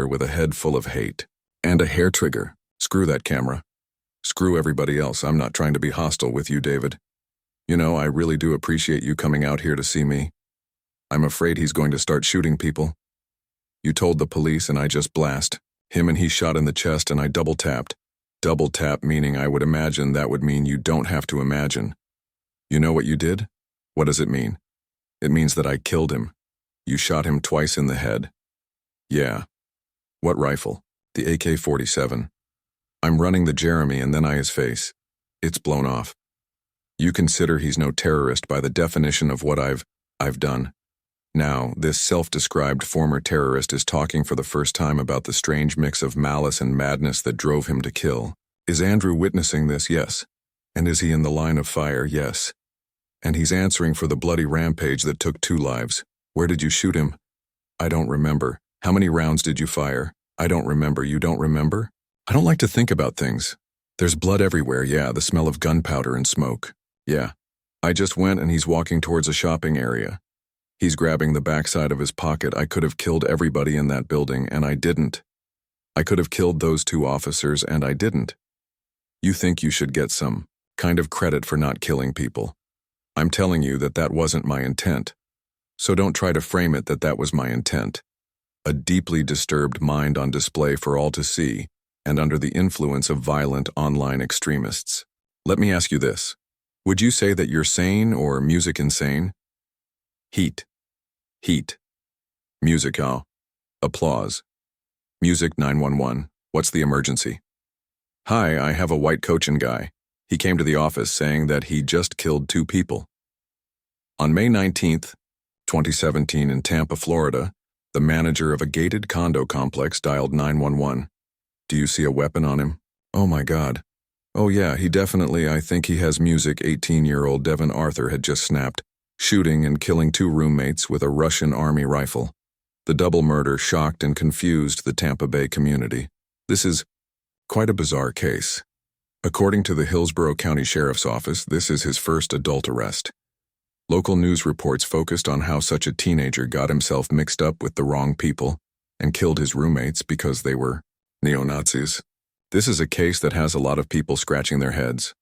with a head full of hate. And a hair trigger. Screw that camera. Screw everybody else. I'm not trying to be hostile with you, David. You know, I really do appreciate you coming out here to see me. I'm afraid he's going to start shooting people. You told the police and I just blast him and he shot in the chest and I double tapped. Double tap meaning I would imagine that would mean you don't have to imagine. You know what you did? What does it mean? It means that I killed him. You shot him twice in the head. Yeah. What rifle? The AK-47. I'm running the Jeremy and then his face. It's blown off. You consider he's no terrorist by the definition of what I've done. Now, this self-described former terrorist is talking for the first time about the strange mix of malice and madness that drove him to kill. Is Andrew witnessing this? Yes. And is he in the line of fire? Yes. And he's answering for the bloody rampage that took 2 lives. Where did you shoot him? I don't remember. How many rounds did you fire? I don't remember. You don't remember? I don't like to think about things. There's blood everywhere, yeah, the smell of gunpowder and smoke. Yeah. I just went and he's walking towards a shopping area. He's grabbing the backside of his pocket. I could have killed everybody in that building, and I didn't. I could have killed those 2 officers, and I didn't. You think you should get some kind of credit for not killing people. I'm telling you that that wasn't my intent. So don't try to frame it that that was my intent. A deeply disturbed mind on display for all to see, and under the influence of violent online extremists. Let me ask you this. Would you say that you're sane or music insane? Heat. Heat. Music, oh. Applause. Music 911. What's the emergency? Hi, I have a white Cochin guy. He came to the office saying that he just killed 2 people. On May 19th, 2017 in Tampa, Florida, the manager of a gated condo complex dialed 911. Do you see a weapon on him? Oh my God. Oh yeah, he definitely, I think he has music. 18-year-old Devin Arthur had just snapped, shooting and killing 2 roommates with a Russian army rifle. The double murder shocked and confused the Tampa Bay community. This is quite a bizarre case. According to the Hillsborough County Sheriff's Office, this is his first adult arrest. Local news reports focused on how such a teenager got himself mixed up with the wrong people and killed his roommates because they were neo-Nazis. This is a case that has a lot of people scratching their heads.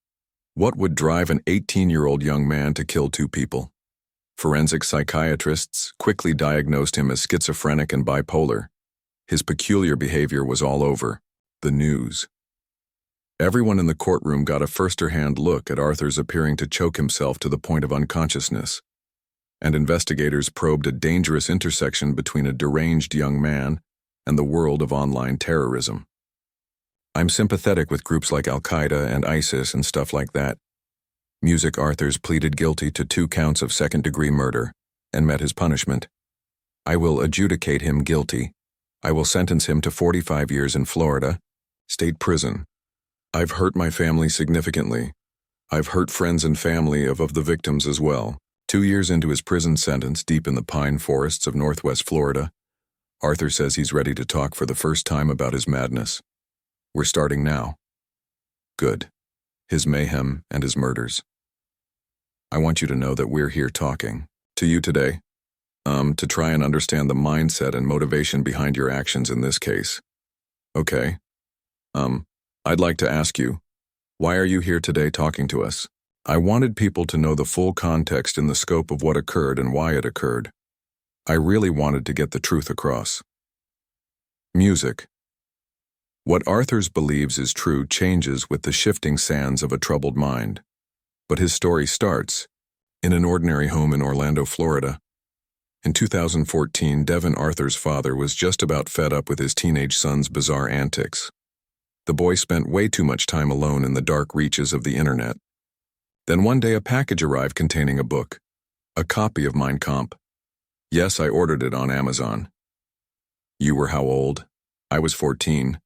What would drive an 18-year-old young man to kill 2 people? Forensic psychiatrists quickly diagnosed him as schizophrenic and bipolar. His peculiar behavior was all over the news. Everyone in the courtroom got a first-hand look at Arthur's appearing to choke himself to the point of unconsciousness, and investigators probed a dangerous intersection between a deranged young man and the world of online terrorism. I'm sympathetic with groups like Al-Qaeda and ISIS and stuff like that. Music Arthur's pleaded guilty to 2 counts of second-degree murder and met his punishment. I will adjudicate him guilty. I will sentence him to 45 years in Florida, state prison. I've hurt my family significantly. I've hurt friends and family of the victims as well. 2 years into his prison sentence deep in the pine forests of Northwest Florida, Arthur says he's ready to talk for the first time about his madness. We're starting now. Good. His mayhem and his murders. I want you to know that we're here talking to you today, to try and understand the mindset and motivation behind your actions in this case. Okay. I'd like to ask you, why are you here today talking to us? I wanted people to know the full context and the scope of what occurred and why it occurred. I really wanted to get the truth across. Music. What Arthur's believes is true changes with the shifting sands of a troubled mind. But his story starts in an ordinary home in Orlando, Florida. In 2014, Devin Arthur's father was just about fed up with his teenage son's bizarre antics. The boy spent way too much time alone in the dark reaches of the internet. Then one day a package arrived containing a book, a copy of Mein Kampf. Yes, I ordered it on Amazon. You were how old? I was 14.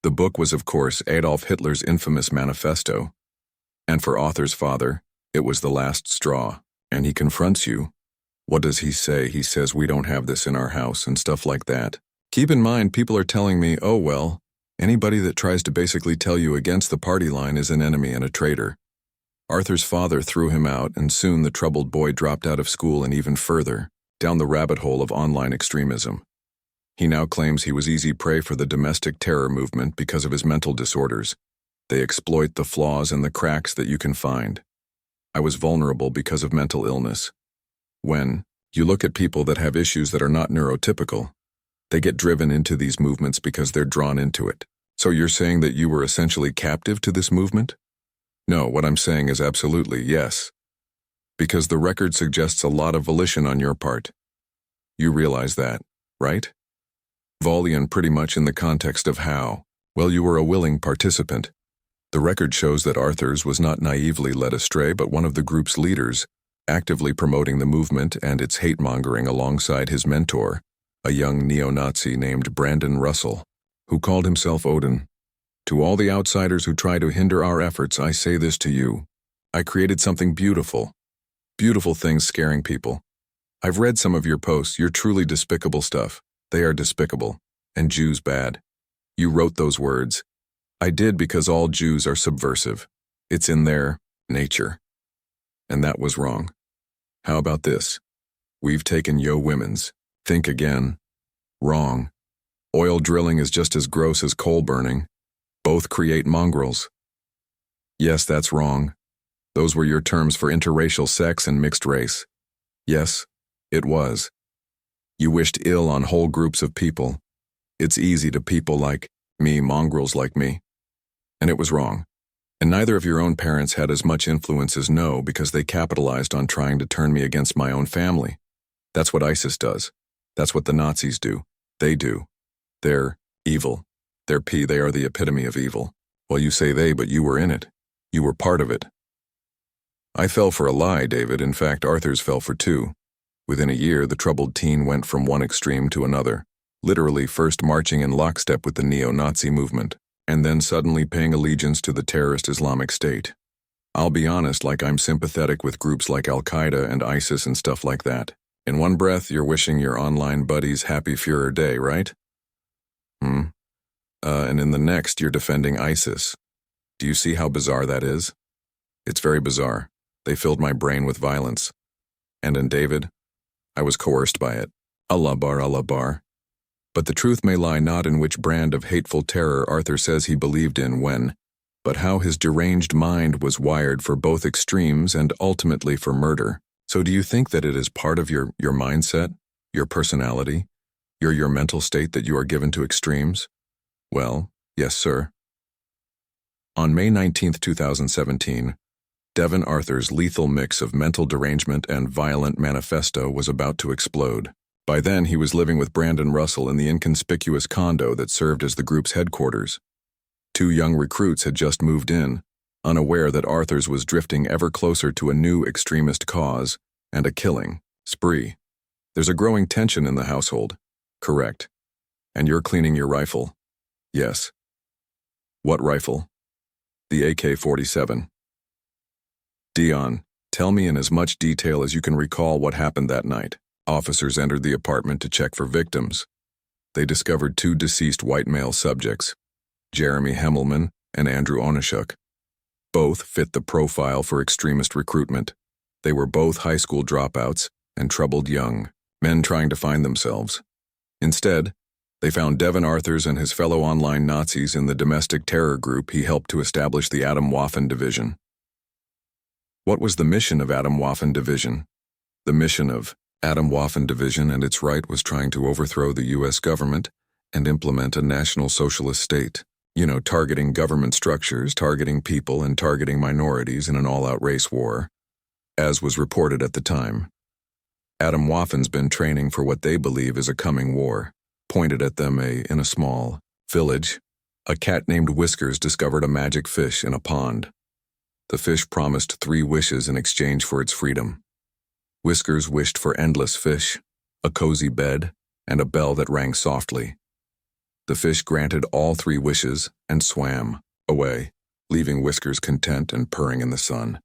The book was, of course, Adolf Hitler's infamous manifesto. And for Arthur's father, it was the last straw. And he confronts you. What does he say? He says we don't have this in our house and stuff like that. Keep in mind, people are telling me, oh well, anybody that tries to basically tell you against the party line is an enemy and a traitor. Arthur's father threw him out, and soon the troubled boy dropped out of school and even further, down the rabbit hole of online extremism. He now claims he was easy prey for the domestic terror movement because of his mental disorders. They exploit the flaws and the cracks that you can find. I was vulnerable because of mental illness. When you look at people that have issues that are not neurotypical, they get driven into these movements because they're drawn into it. So you're saying that you were essentially captive to this movement? No, what I'm saying is absolutely yes. Because the record suggests a lot of volition on your part. You realize that, right? Volition pretty much in the context of how, well, you were a willing participant. The record shows that Arthurs was not naively led astray but one of the group's leaders, actively promoting the movement and its hate-mongering alongside his mentor, a young neo-Nazi named Brandon Russell, who called himself Odin. To all the outsiders who try to hinder our efforts, I say this to you. I created something beautiful. Beautiful things scaring people. I've read some of your posts, your truly despicable stuff. They are despicable, and Jews bad. You wrote those words. I did because all Jews are subversive. It's in their nature. And that was wrong. How about this? We've taken yo women's. Think again. Wrong. Oil drilling is just as gross as coal burning. Both create mongrels. Yes, that's wrong. Those were your terms for interracial sex and mixed race. Yes, it was. You wished ill on whole groups of people. It's easy to people like me, mongrels like me. And it was wrong. And neither of your own parents had as much influence as No because they capitalized on trying to turn me against my own family. That's what ISIS does. That's what the Nazis do. They do. They're evil. They are the epitome of evil. Well, you say they, but you were in it. You were part of it. I fell for a lie, David. In fact, Arthurs fell for two. Within a year, the troubled teen went from one extreme to another, literally first marching in lockstep with the neo-Nazi movement, and then suddenly paying allegiance to the terrorist Islamic State. I'll be honest, like I'm sympathetic with groups like Al-Qaeda and ISIS and stuff like that. In one breath, you're wishing your online buddies happy Führer Day, right? And in the next, you're defending ISIS. Do you see how bizarre that is? It's very bizarre. They filled my brain with violence. And in David, I was coerced by it. Allah bar. But the truth may lie not in which brand of hateful terror Arthur says he believed in when, but how his deranged mind was wired for both extremes and ultimately for murder. So do you think that it is part of your mindset, your personality, your mental state that you are given to extremes? Well, yes, sir. On May 19, 2017, Devin Arthur's lethal mix of mental derangement and violent manifesto was about to explode. By then, he was living with Brandon Russell in the inconspicuous condo that served as the group's headquarters. Two young recruits had just moved in, unaware that Arthur's was drifting ever closer to a new extremist cause and a killing spree. There's a growing tension in the household. Correct. And you're cleaning your rifle. Yes. What rifle? The AK-47. Dion, tell me in as much detail as you can recall what happened that night. Officers entered the apartment to check for victims. They discovered two deceased white male subjects, Jeremy Hemmelman and Andrew Onishuk. Both fit the profile for extremist recruitment. They were both high school dropouts and troubled young men trying to find themselves. Instead, they found Devin Arthurs and his fellow online Nazis in the domestic terror group he helped to establish the Atomwaffen Division. What was the mission of Atomwaffen Division? The mission of Atomwaffen Division and its right was trying to overthrow the U.S. government and implement a national socialist state. Targeting government structures, targeting people, and targeting minorities in an all-out race war, as was reported at the time. Atomwaffen's been training for what they believe is a coming war. Pointed at them in a small village, a cat named Whiskers discovered a magic fish in a pond. The fish promised 3 wishes in exchange for its freedom. Whiskers wished for endless fish, a cozy bed, and a bell that rang softly. The fish granted all 3 wishes and swam away, leaving Whiskers content and purring in the sun.